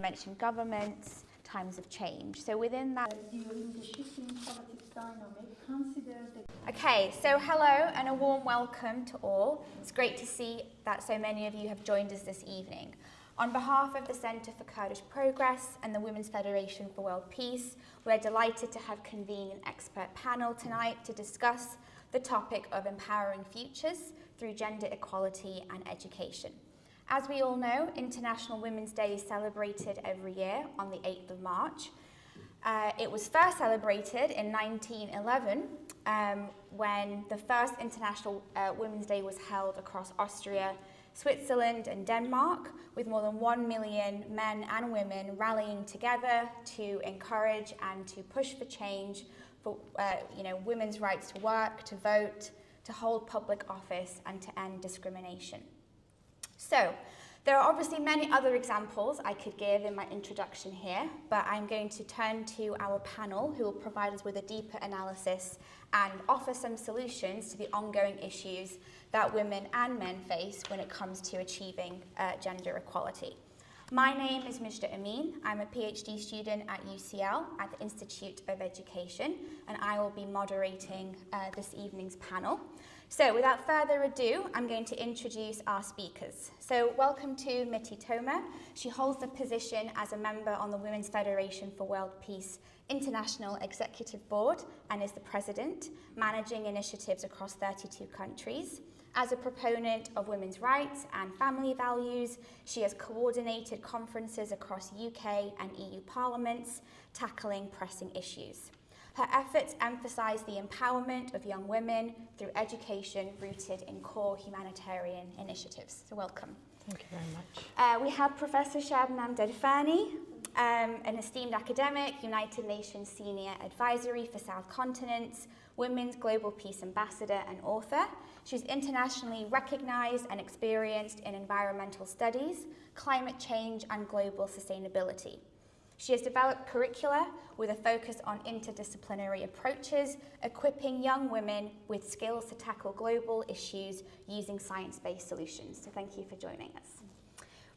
mentioned governments, times of change. So within that... During the shifting politics dynamic, consider the... Okay, so hello and a warm welcome to all. It's great to see that so many of you have joined us this evening. On behalf of the Centre for Kurdish Progress and the Women's Federation for World Peace, we're delighted to have convened an expert panel tonight to discuss the topic of empowering futures through gender equality and education. As we all know, International Women's Day is celebrated every year on the 8th of March. It was first celebrated in 1911 when the first International Women's Day was held across Austria, Switzerland and Denmark, with more than 1 million men and women rallying together to encourage and to push for change for women's rights to work, to vote, to hold public office and to end discrimination. So, there are obviously many other examples I could give in my introduction here, but I'm going to turn to our panel who will provide us with a deeper analysis and offer some solutions to the ongoing issues that women and men face when it comes to achieving gender equality. My name is Mijda Amin. I'm a PhD student at UCL at the Institute of Education, and I will be moderating this evening's panel. So without further ado, I'm going to introduce our speakers. So welcome to Mitty Tohma. She holds the position as a member on the Women's Federation for World Peace International Executive Board and is the president, managing initiatives across 32 countries. As a proponent of women's rights and family values, she has coordinated conferences across UK and EU parliaments, tackling pressing issues. Her efforts emphasise the empowerment of young women through education rooted in core humanitarian initiatives. So welcome. Thank you very much. We have Professor Shabnam Delfani, an esteemed academic, United Nations Senior Advisory for South Continents, Women's Global Peace Ambassador and author. She's internationally recognised and experienced in environmental studies, climate change and global sustainability. She has developed curricula with a focus on interdisciplinary approaches, equipping young women with skills to tackle global issues using science-based solutions. So thank you for joining us.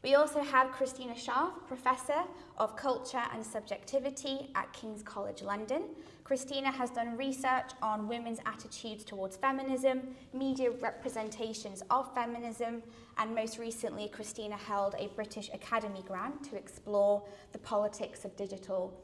We also have Christina Scharff, Professor of Culture and Subjectivity at King's College London. Christina has done research on women's attitudes towards feminism, media representations of feminism, and most recently, Christina held a British Academy grant to explore the politics of digital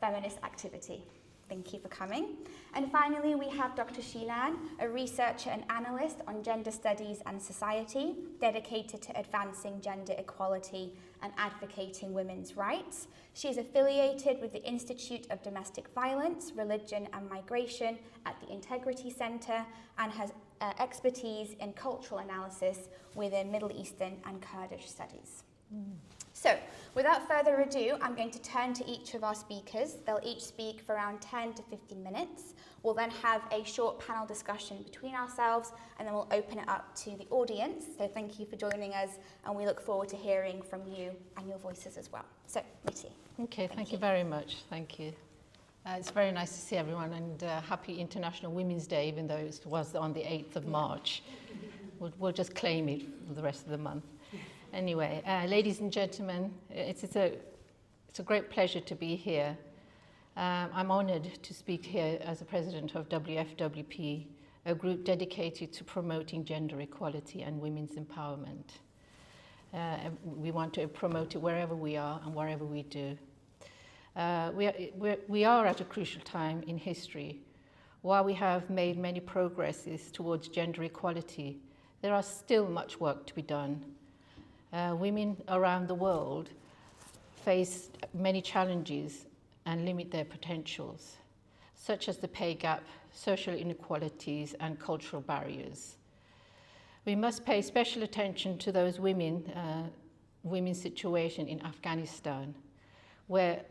feminist activity. Thank you for coming. And finally, we have Dr. Shilan, a researcher and analyst on gender studies and society, dedicated to advancing gender equality and advocating women's rights. She is affiliated with the Institute of Domestic Violence, Religion and Migration at the Integrity Centre and has expertise in cultural analysis within Middle Eastern and Kurdish studies. So, without further ado, I'm going to turn to each of our speakers. They'll each speak for around 10 to 15 minutes. We'll then have a short panel discussion between ourselves, and then we'll open it up to the audience. So thank you for joining us, and we look forward to hearing from you and your voices as well. So, Mitty. Okay, thank you very much. Thank you. It's very nice to see everyone, and happy International Women's Day, even though it was on the 8th of March. We'll just claim it for the rest of the month. Anyway, ladies and gentlemen, it's a great pleasure to be here. I'm honoured to speak here as the president of WFWP, a group dedicated to promoting gender equality and women's empowerment. We want to promote it wherever we are and wherever we do. We are at a crucial time in history. While we have made many progresses towards gender equality, there are still much work to be done. Women around the world face many challenges and limit their potentials, such as the pay gap, social inequalities, and cultural barriers. We must pay special attention to those women's situation in Afghanistan, where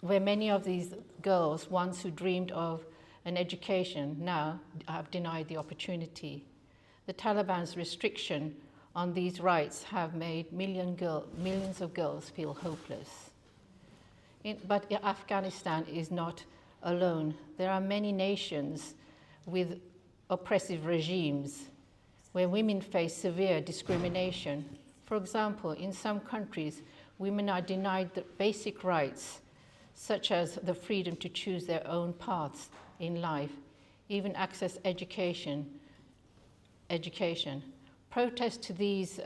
many of these girls, once who dreamed of an education, now have denied the opportunity. The Taliban's restriction on these rights have made millions of girls feel hopeless. But Afghanistan is not alone. There are many nations with oppressive regimes where women face severe discrimination. For example, in some countries, women are denied the basic rights, such as the freedom to choose their own paths in life, even access education. Protests to these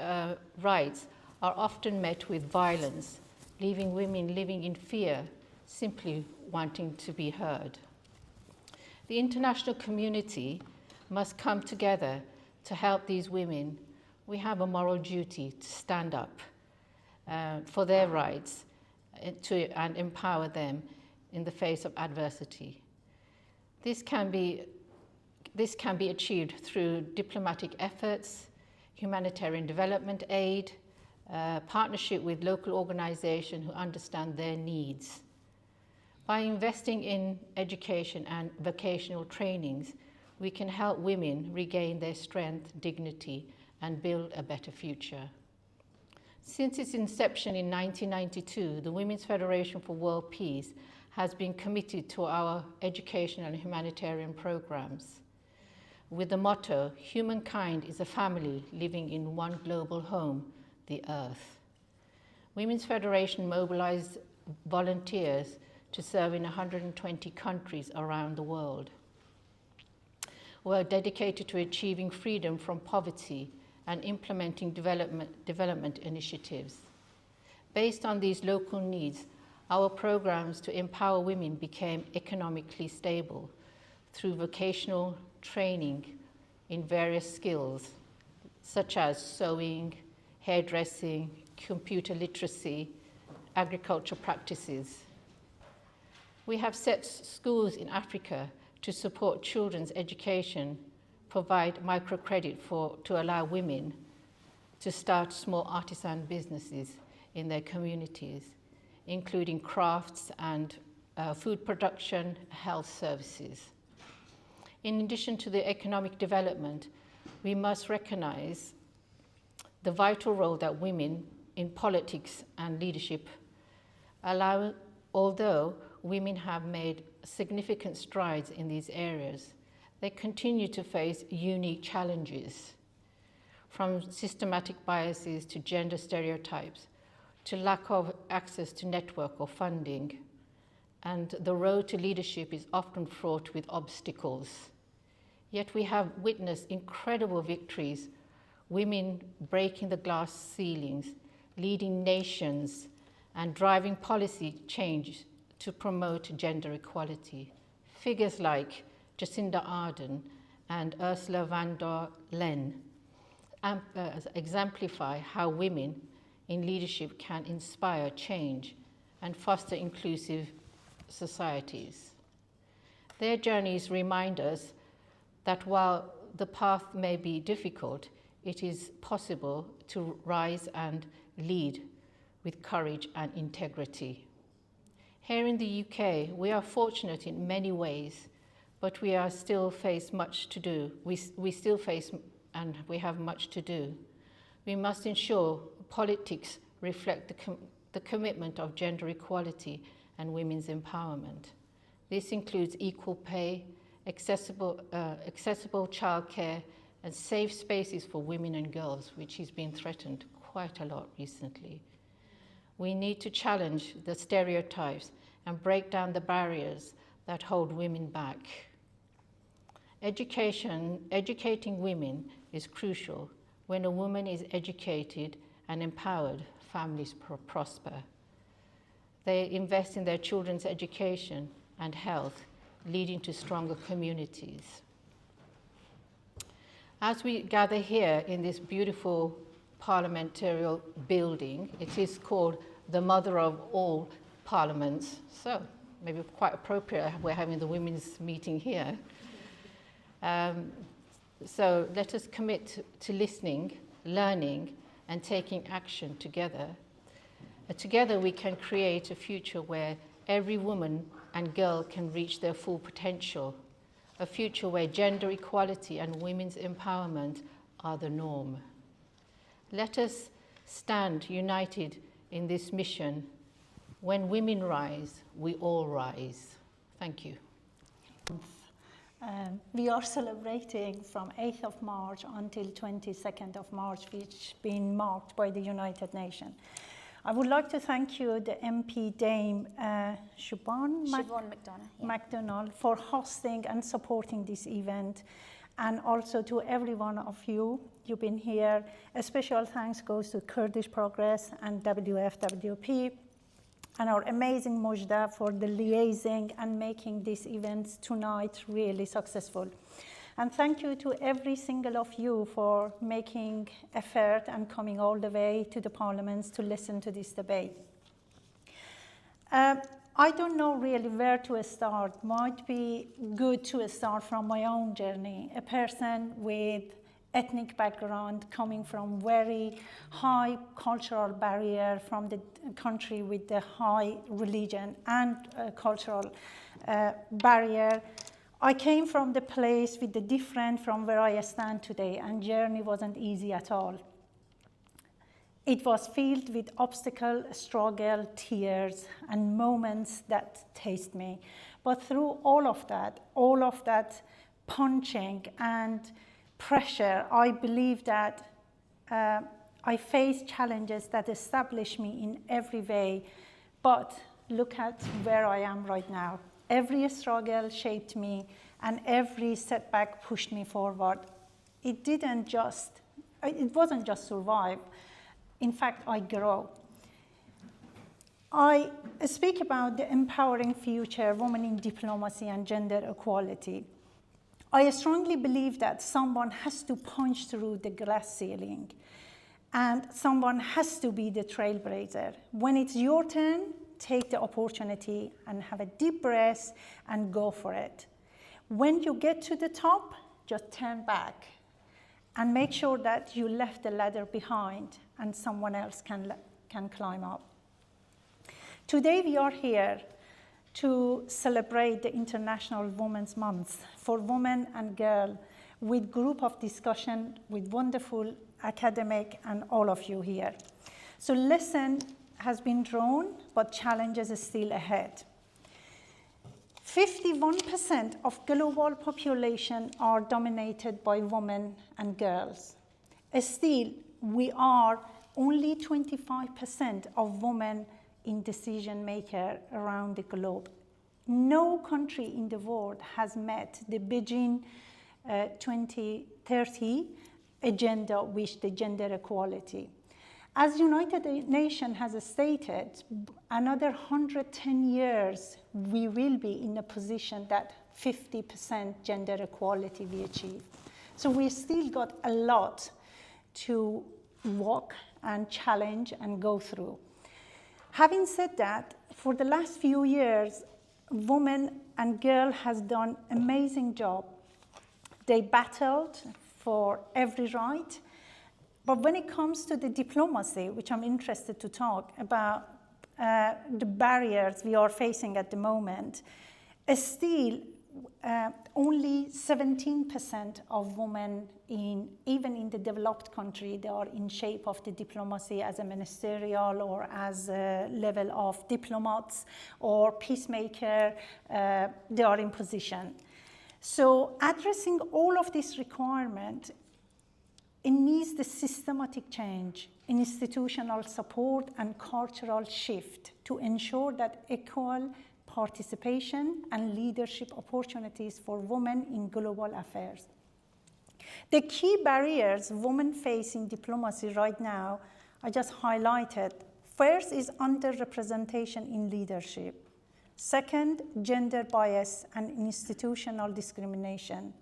rights are often met with violence, leaving women living in fear, simply wanting to be heard. The international community must come together to help these women. We have a moral duty to stand up for their rights and empower them in the face of adversity. This can be achieved through diplomatic efforts, humanitarian development aid, partnership with local organizations who understand their needs. By investing in education and vocational trainings, we can help women regain their strength, dignity, and build a better future. Since its inception in 1992, the Women's Federation for World Peace has been committed to our education and humanitarian programs, with the motto, "Humankind is a family living in one global home, the Earth." Women's Federation mobilized volunteers to serve in 120 countries around the world. We are dedicated to achieving freedom from poverty and implementing development initiatives. Based on these local needs, our programs to empower women became economically stable through vocational training in various skills, such as sewing, hairdressing, computer literacy, agriculture practices. We have set schools in Africa to support children's education, provide microcredit to allow women to start small artisan businesses in their communities, including crafts and food production, health services. In addition to the economic development, we must recognize the vital role that women in politics and leadership although women have made significant strides in these areas, they continue to face unique challenges, from systematic biases to gender stereotypes, to lack of access to network or funding, and the road to leadership is often fraught with obstacles. Yet we have witnessed incredible victories, women breaking the glass ceilings, leading nations, and driving policy change to promote gender equality. Figures like Jacinda Ardern and Ursula von der Leyen exemplify how women in leadership can inspire change and foster inclusive societies. Their journeys remind us that while the path may be difficult, it is possible to rise and lead with courage and integrity. Here in the UK, we are fortunate in many ways, but we still face much to do. We still face and we have much to do. We must ensure politics reflect the commitment of gender equality and women's empowerment. This includes equal pay, accessible childcare, and safe spaces for women and girls, which has been threatened quite a lot recently. We need to challenge the stereotypes and break down the barriers that hold women back. Educating women is crucial. When a woman is educated and empowered, families prosper. They invest in their children's education and health, leading to stronger communities. As we gather here in this beautiful parliamentary building, it is called the mother of all parliaments, so maybe quite appropriate we're having the women's meeting here. So let us commit to listening, learning, and taking action together. Together we can create a future where every woman and girl can reach their full potential, a future where gender equality and women's empowerment are the norm. Let us stand united in this mission. When women rise, we all rise. Thank you. We are celebrating from 8th of March until 22nd of March, which has been marked by the United Nations. I would like to thank you, the MP Dame Siobhan McDonald, for hosting and supporting this event, and also to every one of you. You've been here. A special thanks goes to Kurdish Progress and WFWP, and our amazing Mujda for the liaising and making this event tonight really successful. And thank you to every single of you for making effort and coming all the way to the parliaments to listen to this debate. I don't know really where to start. Might be good to start from my own journey. A person with ethnic background, coming from very high cultural barrier, from the country with the high religion and cultural barrier. I came from the place with the different from where I stand today, and journey wasn't easy at all. It was filled with obstacle, struggle, tears, and moments that taste me. But through all of that punching and pressure, I believe that I faced challenges that established me in every way. But look at where I am right now. Every struggle shaped me, and every setback pushed me forward. It wasn't just survive. In fact, I grow. I speak about the empowering future, women in diplomacy and gender equality. I strongly believe that someone has to punch through the glass ceiling, and someone has to be the trailblazer. When it's your turn, take the opportunity and have a deep breath and go for it. When you get to the top, just turn back and make sure that you left the ladder behind and someone else can climb up. Today we are here to celebrate the International Women's Month for women and girls, with group of discussion with wonderful academic and all of you here. So lesson has been drawn, but challenges are still ahead. 51% of global population are dominated by women and girls. Still, we are only 25% of women in decision maker around the globe. No country in the world has met the Beijing 2030 agenda with the gender equality. As United Nations has stated, another 110 years, we will be in a position that 50% gender equality we achieve. So we still got a lot to walk and challenge and go through. Having said that, for the last few years, women and girls has done amazing job. They battled for every right. But when it comes to the diplomacy, which I'm interested to talk about, the barriers we are facing at the moment, still only 17% of women, even in the developed country, they are in shape of the diplomacy as a ministerial or as a level of diplomats or peacemaker, they are in position. So addressing all of this requirement, it needs the systematic change, institutional support, and cultural shift to ensure that equal participation and leadership opportunities for women in global affairs. The key barriers women face in diplomacy right now, I just highlighted. First is underrepresentation in leadership. Second, gender bias and institutional discrimination.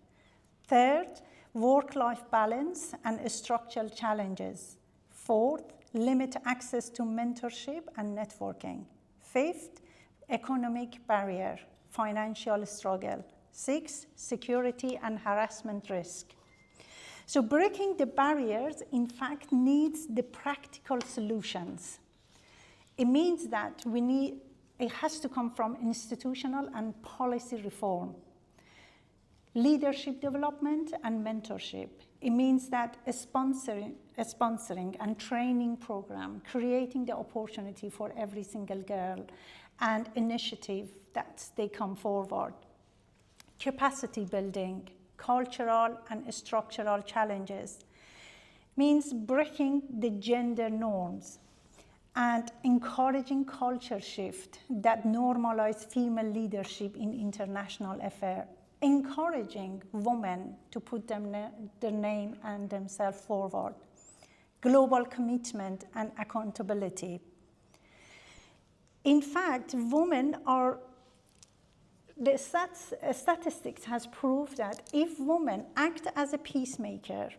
Third, work-life balance and structural challenges. Fourth, limit access to mentorship and networking. Fifth, economic barrier, financial struggle. Sixth, security and harassment risk. So breaking the barriers, in fact, needs the practical solutions. It means that it has to come from institutional and policy reform. Leadership development and mentorship. It means that a sponsoring and training program, creating the opportunity for every single girl and initiative that they come forward. Capacity building, cultural and structural challenges. Means breaking the gender norms. and encouraging culture shift that normalize female leadership in international affairs, encouraging women to put their name and themselves forward, global commitment and accountability. In fact, women are, the statistics has proved that if women act as a peacemaker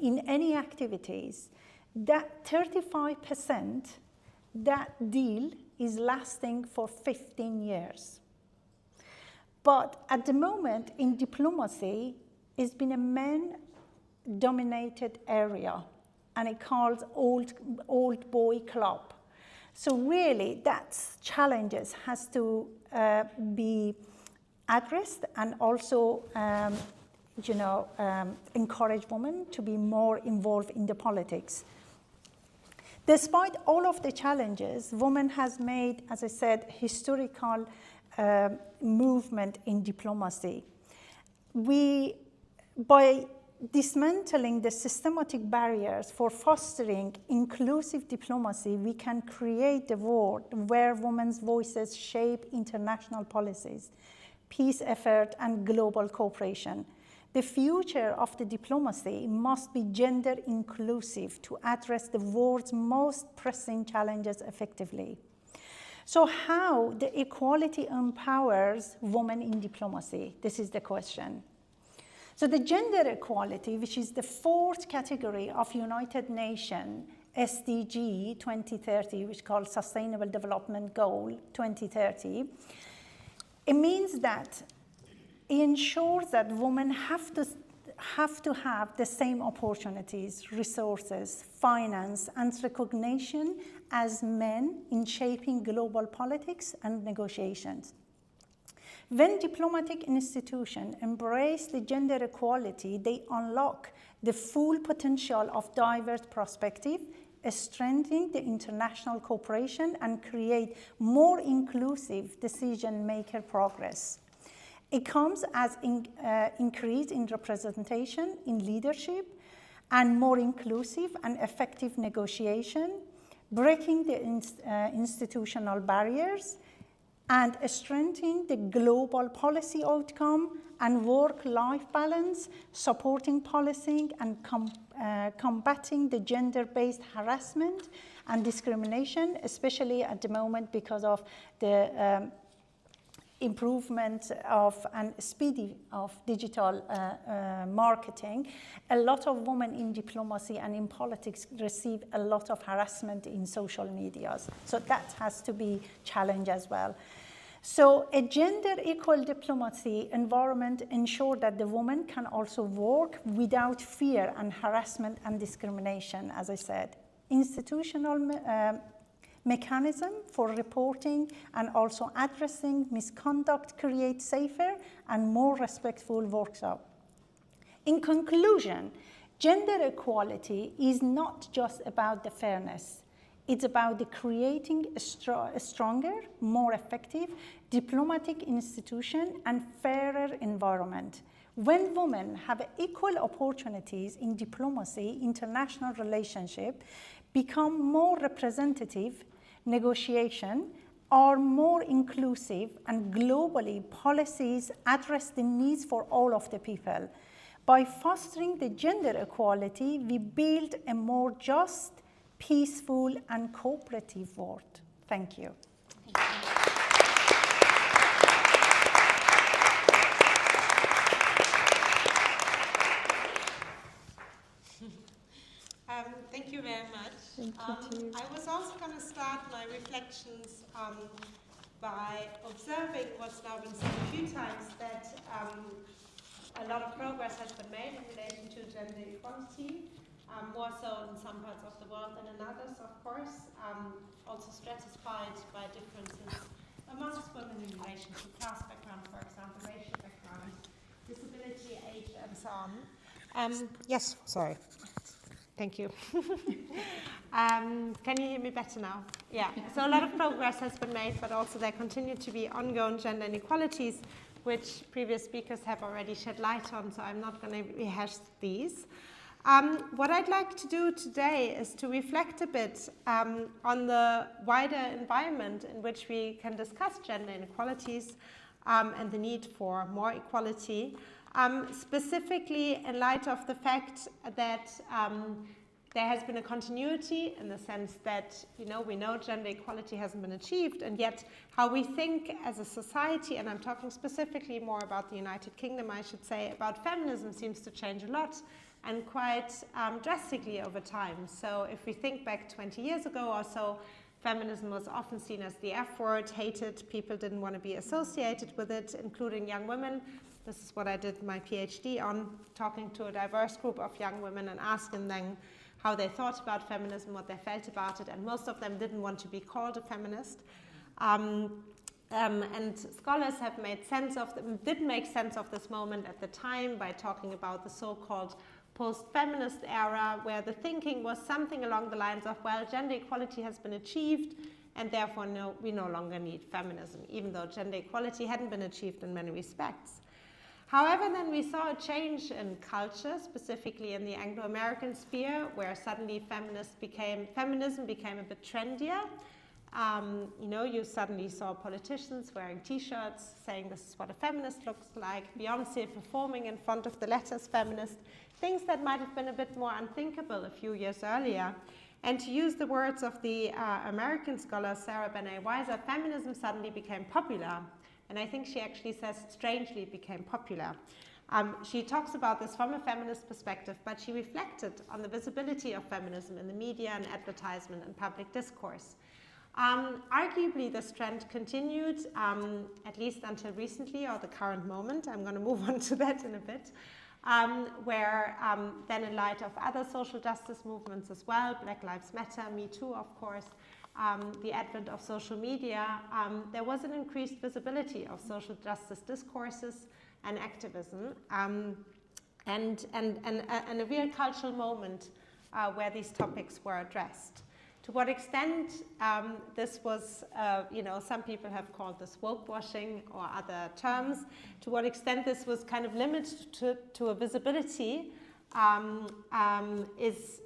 in any activities, that 35%, that deal is lasting for 15 years. But at the moment in diplomacy, it's been a men-dominated area, and it calls old boy club. So really, that challenges has to be addressed, and also, encourage women to be more involved in the politics. Despite all of the challenges, women has made, as I said, historical movement in diplomacy. By dismantling the systematic barriers for fostering inclusive diplomacy, we can create a world where women's voices shape international policies, peace effort, and global cooperation. The future of the diplomacy must be gender inclusive to address the world's most pressing challenges effectively. So how the equality empowers women in diplomacy? This is the question. So the gender equality, which is the fourth category of United Nations SDG 2030, which is called Sustainable Development Goal 2030, it means that it ensures that women have to have the same opportunities, resources, finance, and recognition as men in shaping global politics and negotiations. When diplomatic institutions embrace the gender equality, they unlock the full potential of diverse perspective, strengthening the international cooperation and create more inclusive decision-maker progress. It comes as increase in representation in leadership and more inclusive and effective negotiation, breaking the institutional barriers, and strengthening the global policy outcome and work-life balance, supporting policing and combating the gender-based harassment and discrimination, especially at the moment because of the improvement of and speedy of digital marketing. A lot of women in diplomacy and in politics receive a lot of harassment in social medias. So that has to be challenged as well. So a gender equal diplomacy environment ensures that the woman can also work without fear and harassment and discrimination, as I said. Institutional mechanism for reporting and also addressing misconduct create safer and more respectful workshop. In conclusion, gender equality is not just about the fairness. It's about the creating a stronger, more effective diplomatic institution and fairer environment. When women have equal opportunities in diplomacy, international relationship become more representative, negotiation are more inclusive, and globally policies address the needs for all of the people. By fostering the gender equality, we build a more just, peaceful, and cooperative world. Thank you. Thank you. Thank you very much. Thank you. I was also going to start my reflections by observing what's now been said a few times, that a lot of progress has been made in relation to gender equality, more so in some parts of the world than in others, of course, also stratified by differences amongst women in relation to class background, for example, racial background, disability, age, and so on. Yes, sorry. Thank you. Can you hear me better now? Yeah. So a lot of progress has been made, but also there continue to be ongoing gender inequalities, which previous speakers have already shed light on, so I'm not going to rehash these. What I'd like to do today is to reflect a bit on the wider environment in which we can discuss gender inequalities and the need for more equality, specifically in light of the fact that there has been a continuity in the sense that, we know gender equality hasn't been achieved, and yet how we think as a society, and I'm talking specifically more about the United Kingdom, I should say, about feminism seems to change a lot and quite drastically over time. So if we think back 20 years ago or so, feminism was often seen as the F word, hated, people didn't want to be associated with it, including young women. This is what I did my PhD on, talking to a diverse group of young women and asking them how they thought about feminism, what they felt about it, and most of them didn't want to be called a feminist. And scholars have made sense of did make sense of this moment at the time by talking about the so-called post-feminist era, where the thinking was something along the lines of, well, gender equality has been achieved, and therefore we no longer need feminism, even though gender equality hadn't been achieved in many respects. However, then we saw a change in culture, specifically in the Anglo-American sphere, where suddenly feminism became a bit trendier. You suddenly saw politicians wearing t-shirts saying this is what a feminist looks like, Beyoncé performing in front of the letters feminist, things that might have been a bit more unthinkable a few years earlier. And to use the words of the American scholar Sarah Benet-Weiser, feminism suddenly became popular. And I think she actually says, strangely, it became popular. She talks about this from a feminist perspective, but she reflected on the visibility of feminism in the media and advertisement and public discourse. Arguably, this trend continued, at least until recently, or the current moment. I'm going to move on to that in a bit. Where then in light of other social justice movements as well, Black Lives Matter, Me Too, of course, the advent of social media, there was an increased visibility of social justice discourses and activism, and a real cultural moment where these topics were addressed. To what extent this was, some people have called this woke washing or other terms, to what extent this was kind of limited to a visibility is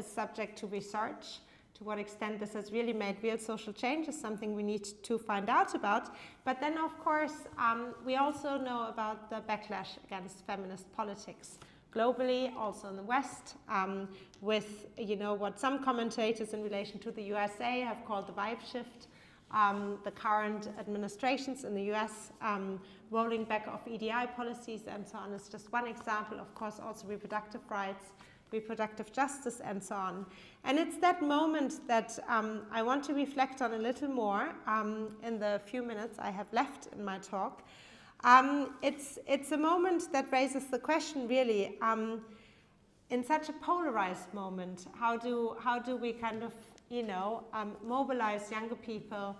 subject to research. To what extent this has really made real social change is something we need to find out about. But then, of course, we also know about the backlash against feminist politics globally, also in the West, with what some commentators in relation to the USA have called the vibe shift, the current administrations in the US rolling back of EDI policies and so on is just one example. Of course, also reproductive rights, reproductive justice, and so on. And it's that moment that I want to reflect on a little more in the few minutes I have left in my talk. It's a moment that raises the question, really, in such a polarized moment, how do we kind of, mobilize younger people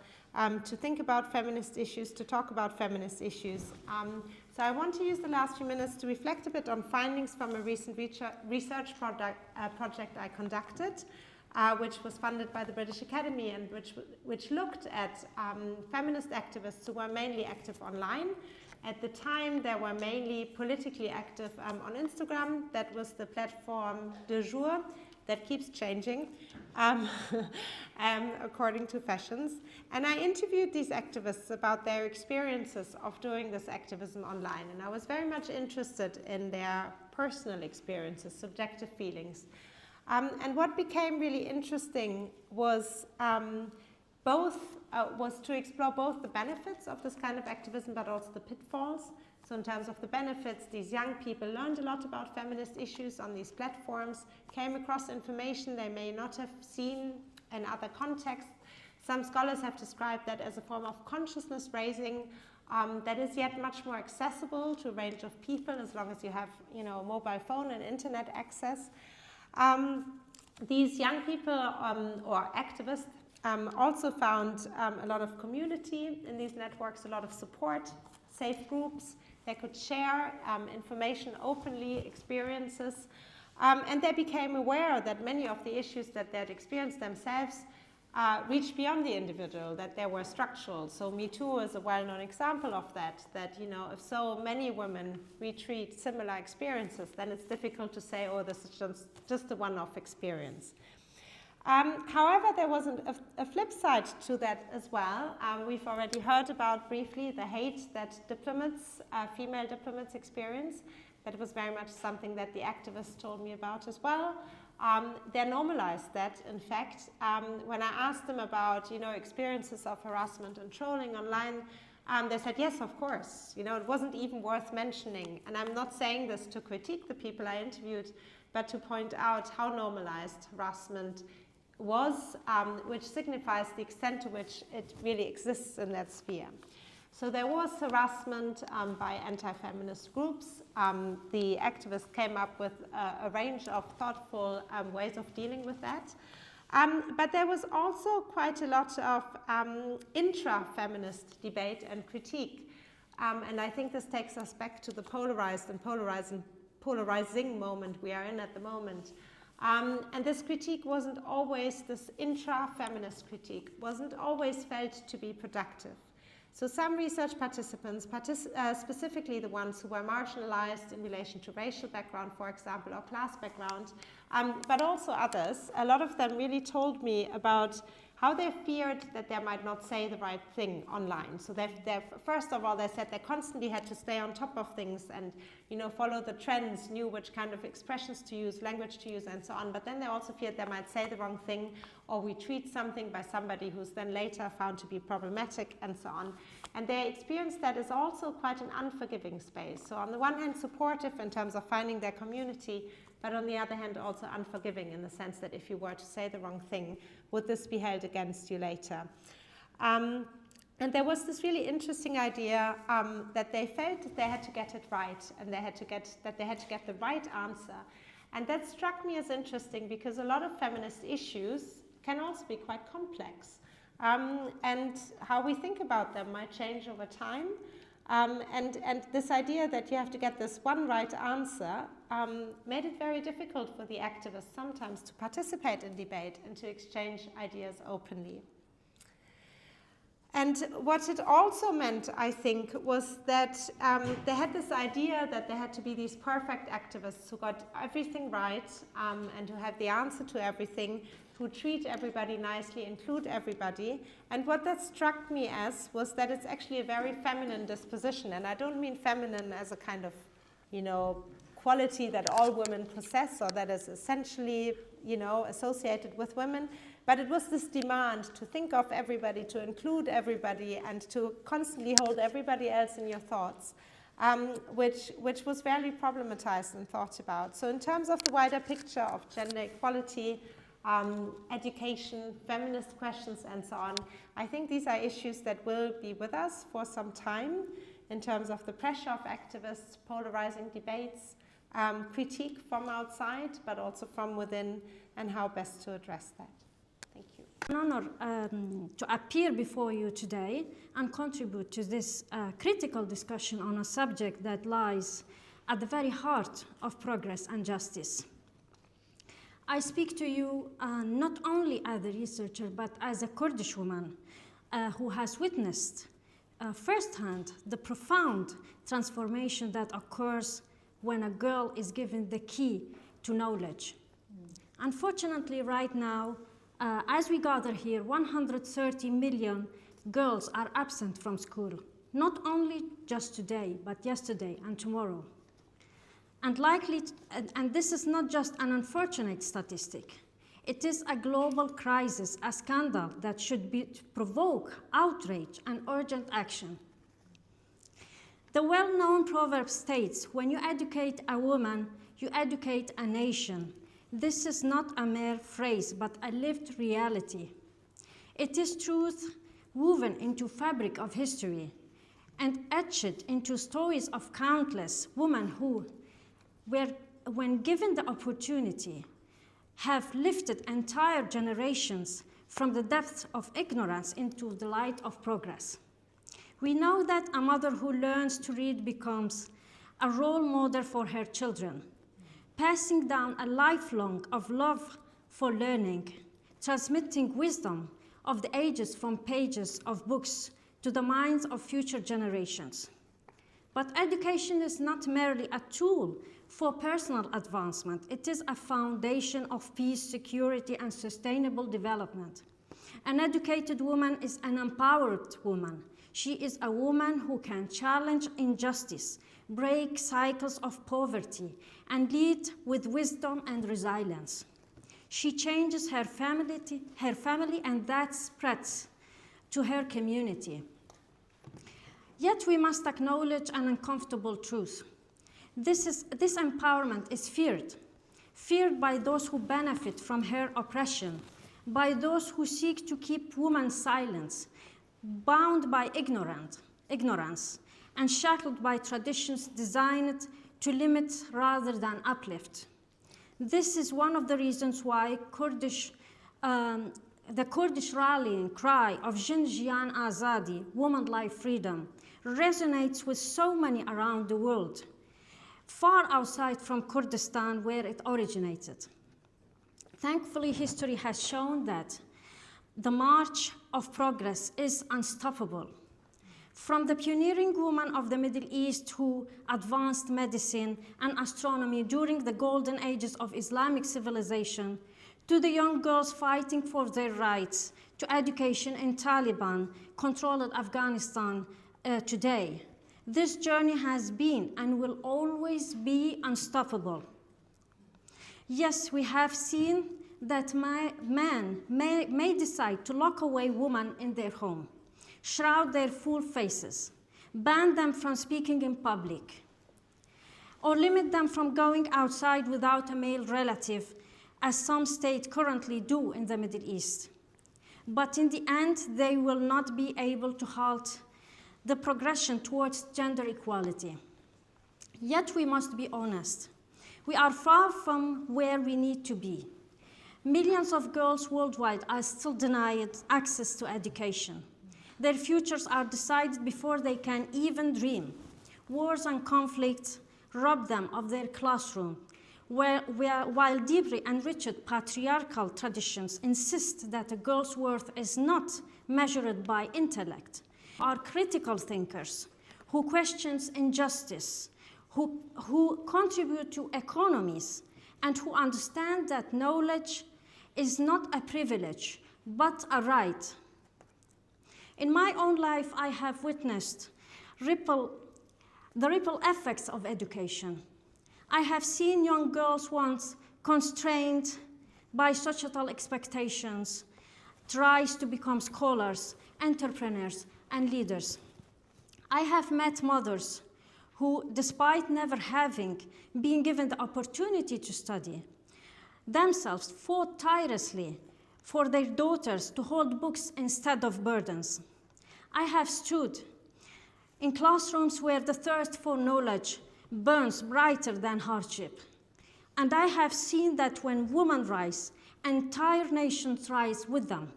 to think about feminist issues, to talk about feminist issues. So I want to use the last few minutes to reflect a bit on findings from a recent research project I conducted, which was funded by the British Academy and which looked at feminist activists who were mainly active online. At the time, they were mainly politically active on Instagram. That was the platform du jour. That keeps changing according to fashions. And I interviewed these activists about their experiences of doing this activism online. And I was very much interested in their personal experiences, subjective feelings. And what became really interesting was was to explore both the benefits of this kind of activism, but also the pitfalls. So in terms of the benefits, these young people learned a lot about feminist issues on these platforms, came across information they may not have seen in other contexts. Some scholars have described that as a form of consciousness raising that is yet much more accessible to a range of people as long as you have, a mobile phone and internet access. These young people or activists also found a lot of community in these networks, a lot of support, safe groups. They could share information openly, experiences, and they became aware that many of the issues that they had experienced themselves reach beyond the individual, that they were structural. So Me Too is a well-known example of that, you know, if so many women retreat similar experiences, then it's difficult to say, oh, this is just a one-off experience. However, there was a flip side to that as well. We've already heard about briefly the hate that diplomats, female diplomats experience. That was very much something that the activists told me about as well. They normalized that, in fact. When I asked them about, you know, experiences of harassment and trolling online, they said, yes, of course. You know, it wasn't even worth mentioning. And I'm not saying this to critique the people I interviewed, but to point out how normalized harassment was, which signifies the extent to which it really exists in that sphere. So there was harassment by anti-feminist groups. The activists came up with a range of thoughtful ways of dealing with that. But there was also quite a lot of intra-feminist debate and critique. And I think this takes us back to the polarized and polarizing moment we are in at the moment. And this critique wasn't always, this intra-feminist critique, wasn't always felt to be productive. So some research participants, specifically the ones who were marginalized in relation to racial background, for example, or class background, but also others, a lot of them really told me about how they feared that they might not say the right thing online. So first of all, they said they constantly had to stay on top of things and, you know, follow the trends, knew which kind of expressions to use, language to use, and so on. But then they also feared they might say the wrong thing or retweet something by somebody who's then later found to be problematic, and so on. And they experienced that as also quite an unforgiving space. So on the one hand, supportive in terms of finding their community, but on the other hand, also unforgiving in the sense that if you were to say the wrong thing, would this be held against you later? And there was this really interesting idea that they felt that they had to get it right, and they had to get the right answer. And that struck me as interesting because a lot of feminist issues can also be quite complex. And how we think about them might change over time. And this idea that you have to get this one right answer made it very difficult for the activists sometimes to participate in debate and to exchange ideas openly. And what it also meant, I think, was that they had this idea that there had to be these perfect activists who got everything right and who had the answer to everything, who treat everybody nicely, include everybody. And what that struck me as was that it's actually a very feminine disposition. And I don't mean feminine as a kind of, you know, quality that all women possess or that is essentially, you know, associated with women. But it was this demand to think of everybody, to include everybody, and to constantly hold everybody else in your thoughts, which was very problematized and thought about. So in terms of the wider picture of gender equality, education, feminist questions, and so on, I think these are issues that will be with us for some time in terms of the pressure of activists, polarizing debates, critique from outside, but also from within, and how best to address that. Thank you. An honor to appear before you today and contribute to this critical discussion on a subject that lies at the very heart of progress and justice. I speak to you not only as a researcher, but as a Kurdish woman who has witnessed firsthand the profound transformation that occurs when a girl is given the key to knowledge. Unfortunately, right now, as we gather here, 130 million girls are absent from school, not only just today, but yesterday and tomorrow. And this is not just an unfortunate statistic. It is a global crisis, a scandal that should provoke outrage and urgent action. The well-known proverb states, when you educate a woman, you educate a nation. This is not a mere phrase, but a lived reality. It is truth woven into fabric of history and etched into stories of countless women who, when given the opportunity, have lifted entire generations from the depths of ignorance into the light of progress. We know that a mother who learns to read becomes a role model for her children, passing down a lifelong of love for learning, transmitting wisdom of the ages from pages of books to the minds of future generations. But education is not merely a tool for personal advancement. It is a foundation of peace, security, and sustainable development. An educated woman is an empowered woman. She is a woman who can challenge injustice, break cycles of poverty, and lead with wisdom and resilience. She changes her family, and that spreads to her community. Yet we must acknowledge an uncomfortable truth. This empowerment is feared by those who benefit from her oppression, by those who seek to keep women silent, bound by ignorance, and shackled by traditions designed to limit rather than uplift. This is one of the reasons why the Kurdish rallying cry of Jin Jiyan Azadi, woman life freedom, resonates with so many around the world, far outside from Kurdistan where it originated. Thankfully, history has shown that the march of progress is unstoppable. From the pioneering women of the Middle East who advanced medicine and astronomy during the golden ages of Islamic civilization, to the young girls fighting for their rights to education in Taliban-controlled Afghanistan today, this journey has been and will always be unstoppable. Yes, we have seen that men may decide to lock away women in their home, shroud their full faces, ban them from speaking in public, or limit them from going outside without a male relative, as some states currently do in the Middle East. But in the end, they will not be able to halt the progression towards gender equality. Yet we must be honest. We are far from where we need to be. Millions of girls worldwide are still denied access to education. Their futures are decided before they can even dream. Wars and conflicts rob them of their classroom, while deeply enriched patriarchal traditions insist that a girl's worth is not measured by intellect. Are critical thinkers who question injustice, who contribute to economies, and who understand that knowledge is not a privilege, but a right. In my own life, I have witnessed the ripple effects of education. I have seen young girls once constrained by societal expectations rise to become scholars, entrepreneurs, and leaders. I have met mothers who, despite never having been given the opportunity to study, themselves fought tirelessly for their daughters to hold books instead of burdens. I have stood in classrooms where the thirst for knowledge burns brighter than hardship. And I have seen that when women rise, entire nations rise with them.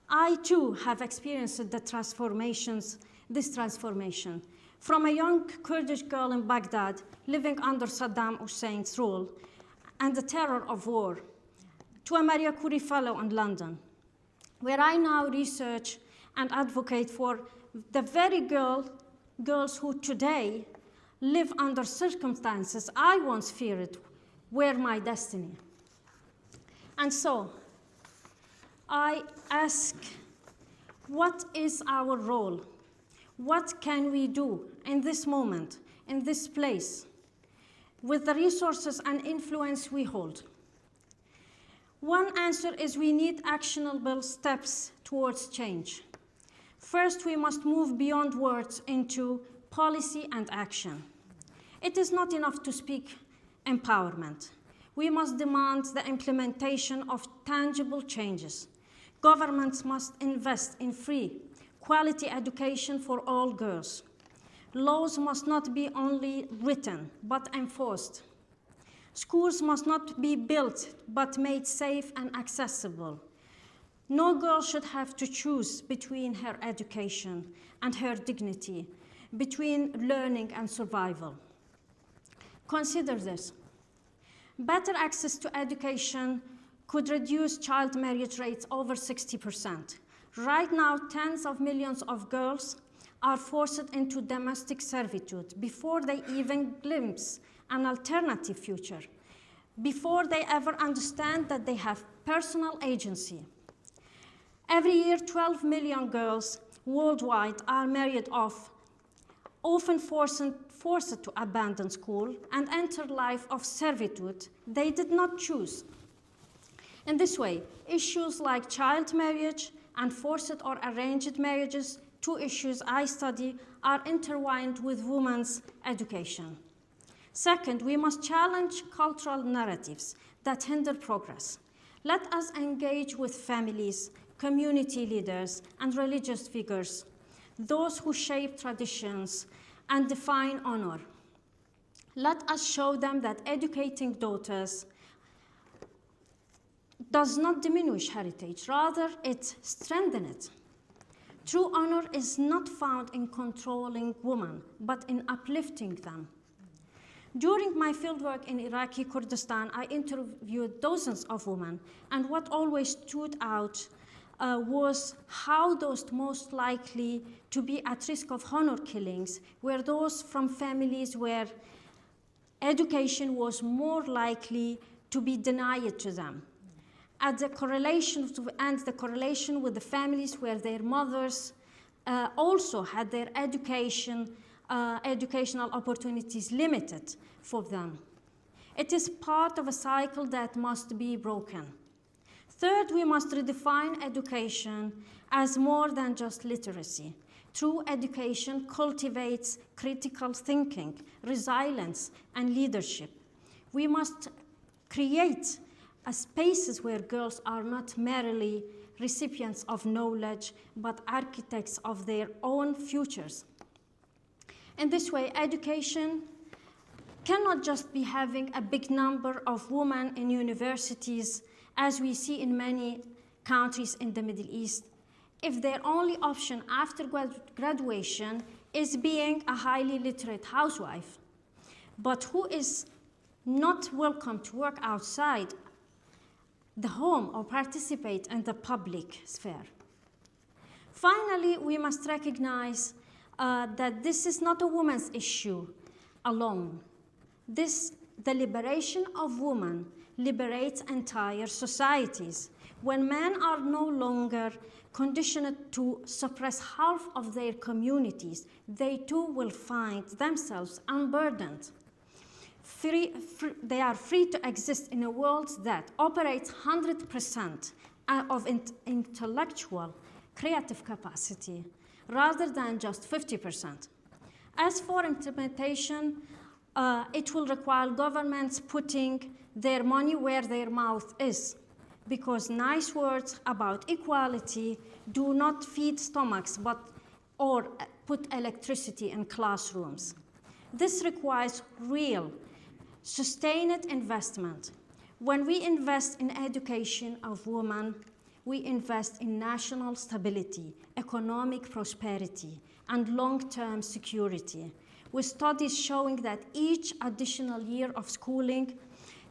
I too have experienced this transformation. From a young Kurdish girl in Baghdad living under Saddam Hussein's rule and the terror of war, to a Maria Curie Fellow in London, where I now research and advocate for the very girls who today live under circumstances I once feared were my destiny. And so, I ask, what is our role? What can we do in this moment, in this place, with the resources and influence we hold? One answer is we need actionable steps towards change. First, we must move beyond words into policy and action. It is not enough to speak empowerment. We must demand the implementation of tangible changes. Governments must invest in free, quality education for all girls. Laws must not be only written, but enforced. Schools must not be built, but made safe and accessible. No girl should have to choose between her education and her dignity, between learning and survival. Consider this. Better access to education could reduce child marriage rates over 60%. Right now, tens of millions of girls are forced into domestic servitude before they even glimpse an alternative future, before they ever understand that they have personal agency. Every year, 12 million girls worldwide are married off, often forced to abandon school and enter life of servitude they did not choose. In this way, issues like child marriage and forced or arranged marriages, two issues I study, are intertwined with women's education. Second, we must challenge cultural narratives that hinder progress. Let us engage with families, community leaders, and religious figures, those who shape traditions and define honor. Let us show them that educating daughters does not diminish heritage, rather it strengthens it. True honor is not found in controlling women, but in uplifting them. During my fieldwork in Iraqi Kurdistan, I interviewed dozens of women, and what always stood out was how those most likely to be at risk of honor killings were those from families where education was more likely to be denied to them. And the correlation with the families where their mothers also had their educational opportunities limited for them. It is part of a cycle that must be broken. Third, we must redefine education as more than just literacy. True education cultivates critical thinking, resilience, and leadership. We must create spaces where girls are not merely recipients of knowledge, but architects of their own futures. In this way, education cannot just be having a big number of women in universities, as we see in many countries in the Middle East, if their only option after graduation is being a highly literate housewife, but who is not welcome to work outside the home or participate in the public sphere. Finally, we must recognize that this is not a woman's issue alone. The liberation of women liberates entire societies. When men are no longer conditioned to suppress half of their communities, they too will find themselves unburdened. They are free to exist in a world that operates 100% of intellectual, creative capacity, rather than just 50%. As for implementation, it will require governments putting their money where their mouth is, because nice words about equality do not feed stomachs or put electricity in classrooms. This requires real, sustained investment. When we invest in education of women, we invest in national stability, economic prosperity, and long-term security, with studies showing that each additional year of schooling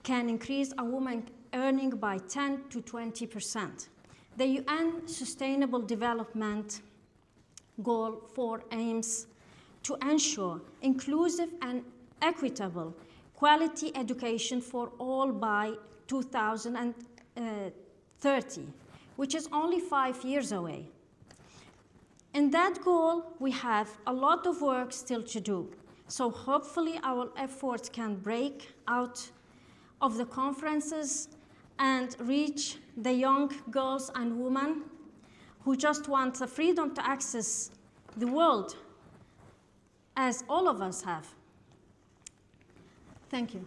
can increase a woman's earning by 10 to 20%. The UN Sustainable Development Goal 4 aims to ensure inclusive and equitable quality education for all by 2030, which is only 5 years away. In that goal, we have a lot of work still to do. So hopefully our efforts can break out of the conferences and reach the young girls and women who just want the freedom to access the world, as all of us have. Thank you.